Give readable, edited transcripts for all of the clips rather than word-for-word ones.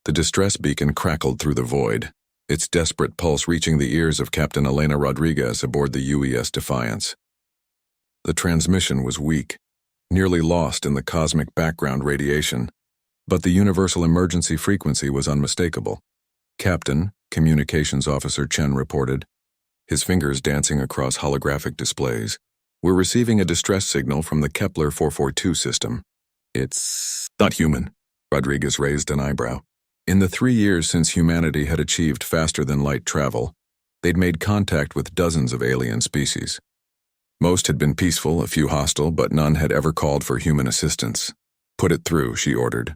The distress beacon crackled through the void, its desperate pulse reaching the ears of Captain Elena Rodriguez aboard the UES Defiance. The transmission was weak, nearly lost in the cosmic background radiation, but the universal emergency frequency was unmistakable. Captain, Communications Officer Chen reported, his fingers dancing across holographic displays. We're receiving a distress signal from the Kepler 442 system. It's not human. Rodriguez raised an eyebrow. In the 3 years since humanity had achieved faster-than-light travel, they'd made contact with dozens of alien species. Most had been peaceful, a few hostile, but none had ever called for human assistance. Put it through, she ordered.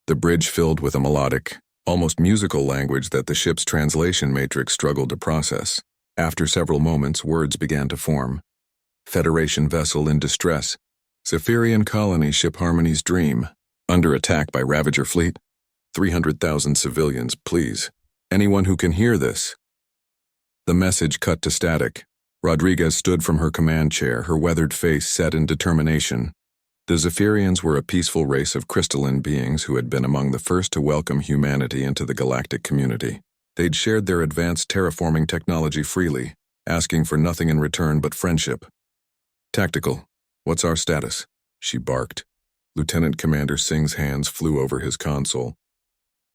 The bridge filled with a melodic, almost musical language that the ship's translation matrix struggled to process. After several moments, words began to form. Federation vessel in distress. Zephyrian colony ship Harmony's Dream. Under attack by Ravager fleet. 300,000 civilians, please. Anyone who can hear this. The message cut to static. Rodriguez stood from her command chair, her weathered face set in determination. The Zephyrians were a peaceful race of crystalline beings who had been among the first to welcome humanity into the galactic community. They'd shared their advanced terraforming technology freely, asking for nothing in return but friendship. Tactical, what's our status? She barked. Lieutenant Commander Singh's hands flew over his console.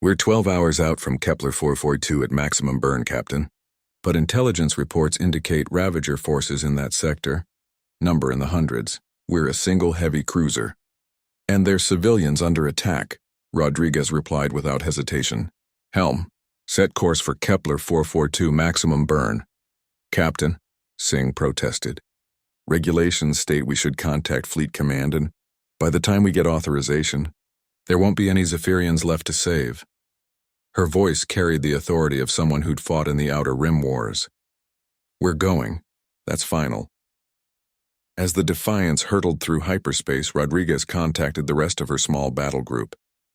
We're 12 hours out from Kepler 442 at maximum burn, Captain. But intelligence reports indicate Ravager forces in that sector. Number in the hundreds. We're a single heavy cruiser. And there's civilians under attack, Rodriguez replied without hesitation. Helm, set course for Kepler 442 maximum burn. Captain, Singh protested. Regulations state we should contact Fleet Command, and by the time we get authorization, there won't be any Zephyrians left to save. Her voice carried the authority of someone who'd fought in the Outer Rim Wars. We're going. That's final. As the Defiance hurtled through hyperspace, Rodriguez contacted the rest of her small battle group,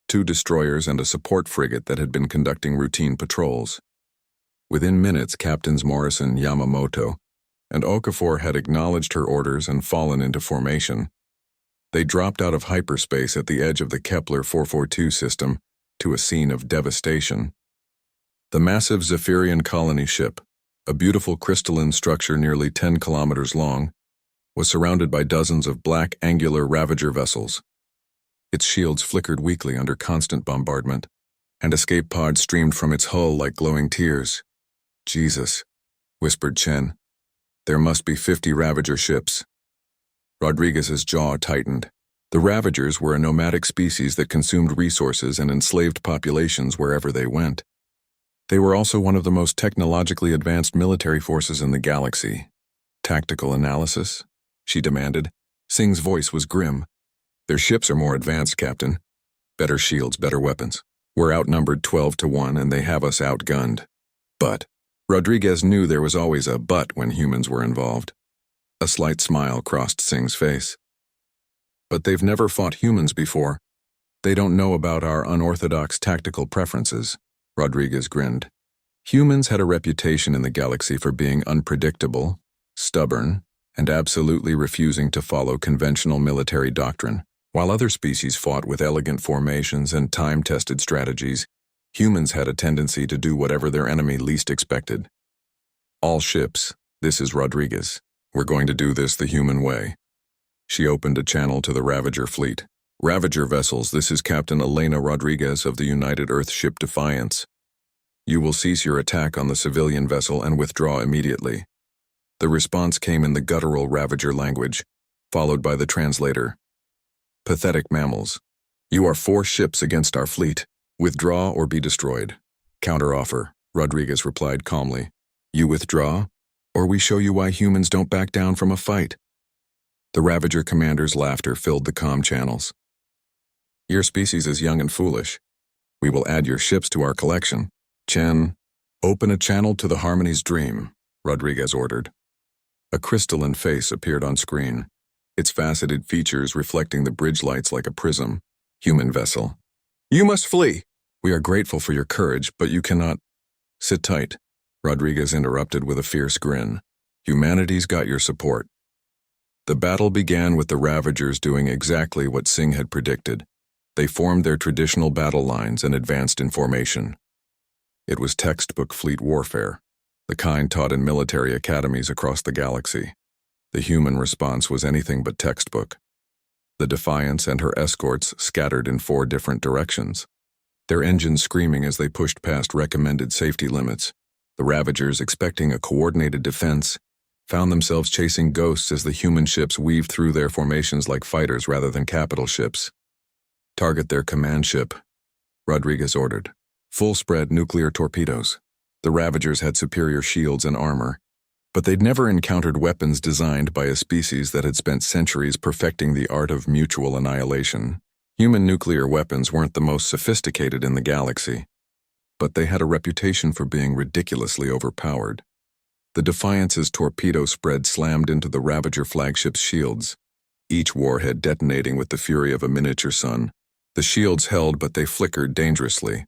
2 destroyers and a support frigate that had been conducting routine patrols. Within minutes, Captains Morrison, Yamamoto, and Okafor had acknowledged her orders and fallen into formation. They dropped out of hyperspace at the edge of the Kepler 442 system to a scene of devastation. The massive Zephyrian colony ship, a beautiful crystalline structure nearly 10 kilometers long, was surrounded by dozens of black angular Ravager vessels. Its shields flickered weakly under constant bombardment, and escape pods streamed from its hull like glowing tears. Jesus, whispered Chen. There must be 50 Ravager ships. Rodriguez's jaw tightened. The Ravagers were a nomadic species that consumed resources and enslaved populations wherever they went. They were also one of the most technologically advanced military forces in the galaxy. Tactical analysis? She demanded. Singh's voice was grim. Their ships are more advanced, Captain. Better shields, better weapons. We're outnumbered 12-1 and they have us outgunned. But Rodriguez knew there was always a but when humans were involved. A slight smile crossed Singh's face. But they've never fought humans before. They don't know about our unorthodox tactical preferences, Rodriguez grinned. Humans had a reputation in the galaxy for being unpredictable, stubborn, and absolutely refusing to follow conventional military doctrine. While other species fought with elegant formations and time-tested strategies, humans had a tendency to do whatever their enemy least expected. All ships, this is Rodriguez. We're going to do this the human way. She opened a channel to the Ravager fleet. Ravager vessels, this is Captain Elena Rodriguez of the United Earth ship Defiance. You will cease your attack on the civilian vessel and withdraw immediately. The response came in the guttural Ravager language, followed by the translator. Pathetic mammals. You are 4 ships against our fleet. Withdraw or be destroyed. Counteroffer, Rodriguez replied calmly. You withdraw, or we show you why humans don't back down from a fight. The Ravager commander's laughter filled the comm channels. Your species is young and foolish. We will add your ships to our collection. Chen, open a channel to the Harmony's Dream, Rodriguez ordered. A crystalline face appeared on screen, its faceted features reflecting the bridge lights like a prism. Human vessel. You must flee. We are grateful for your courage, but you cannot. Sit tight, Rodriguez interrupted with a fierce grin. Humanity's got your support. The battle began with the Ravagers doing exactly what Singh had predicted. They formed their traditional battle lines and advanced in formation. It was textbook fleet warfare, the kind taught in military academies across the galaxy. The human response was anything but textbook. The Defiance and her escorts scattered in 4 different directions, their engines screaming as they pushed past recommended safety limits. The Ravagers, expecting a coordinated defense, found themselves chasing ghosts as the human ships weaved through their formations like fighters rather than capital ships. "Target their command ship," Rodriguez ordered. "Full-spread nuclear torpedoes." The Ravagers had superior shields and armor, but they'd never encountered weapons designed by a species that had spent centuries perfecting the art of mutual annihilation. Human nuclear weapons weren't the most sophisticated in the galaxy, but they had a reputation for being ridiculously overpowered. The Defiance's torpedo spread slammed into the Ravager flagship's shields, each warhead detonating with the fury of a miniature sun. The shields held, but they flickered dangerously.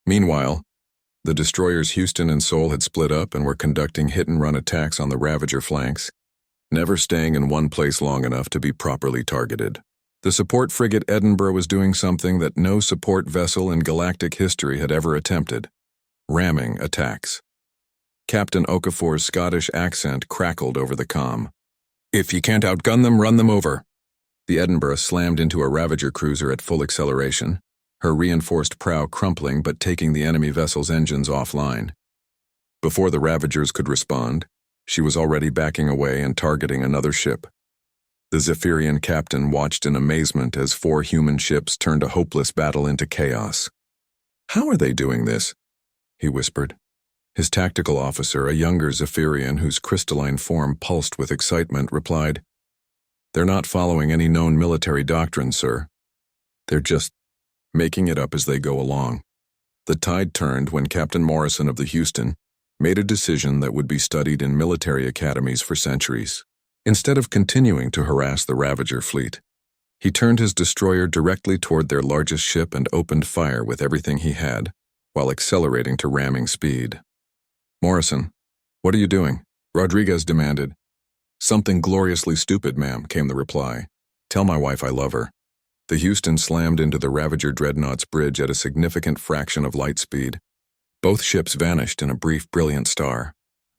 Meanwhile, the destroyers Houston and Seoul had split up and were conducting hit-and-run attacks on the Ravager flanks, never staying in one place long enough to be properly targeted. The support frigate Edinburgh was doing something that no support vessel in galactic history had ever attempted: ramming attacks. Captain Okafor's Scottish accent crackled over the comm. "If you can't outgun them, run them over." The Edinburgh slammed into a Ravager cruiser at full acceleration, her reinforced prow crumpling but taking the enemy vessel's engines offline. Before the Ravagers could respond, she was already backing away and targeting another ship. The Zephyrian captain watched in amazement as 4 human ships turned a hopeless battle into chaos. "How are they doing this?" he whispered. His tactical officer, a younger Zephyrian whose crystalline form pulsed with excitement, replied, "They're not following any known military doctrine, sir. They're just making it up as they go along." The tide turned when Captain Morrison of the Houston made a decision that would be studied in military academies for centuries. Instead of continuing to harass the Ravager fleet, he turned his destroyer directly toward their largest ship and opened fire with everything he had, while accelerating to ramming speed. "Morrison, what are you doing?" Rodriguez demanded. "Something gloriously stupid, ma'am," came the reply. "Tell my wife I love her." The Houston slammed into the Ravager dreadnought's bridge at a significant fraction of light speed. Both ships vanished in a brief, brilliant star.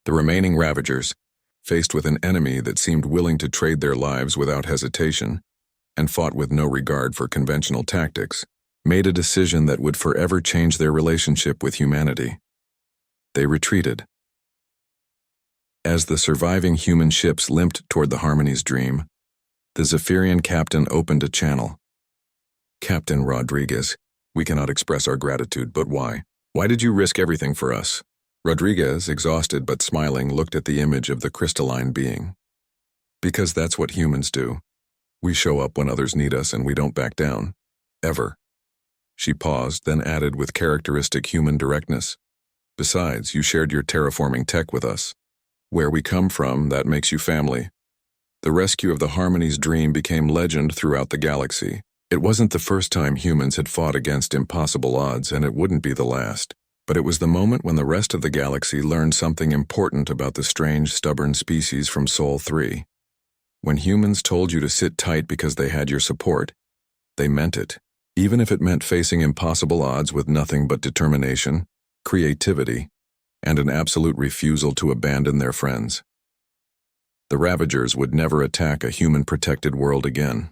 The remaining Ravagers, faced with an enemy that seemed willing to trade their lives without hesitation, and fought with no regard for conventional tactics, made a decision that would forever change their relationship with humanity. They retreated. As the surviving human ships limped toward the Harmony's Dream, the Zephyrian captain opened a channel. "Captain Rodriguez, we cannot express our gratitude, but why? Why did you risk everything for us?" Rodriguez, exhausted but smiling, looked at the image of the crystalline being. "Because that's what humans do. We show up when others need us and we don't back down. Ever." She paused, then added with characteristic human directness, "Besides, you shared your terraforming tech with us. Where we come from, that makes you family." The rescue of the Harmony's Dream became legend throughout the galaxy. It wasn't the first time humans had fought against impossible odds, and it wouldn't be the last. But it was the moment when the rest of the galaxy learned something important about the strange, stubborn species from Sol 3. When humans told you to sit tight because they had your support, they meant it, even if it meant facing impossible odds with nothing but determination, creativity, and an absolute refusal to abandon their friends. The Ravagers would never attack a human-protected world again.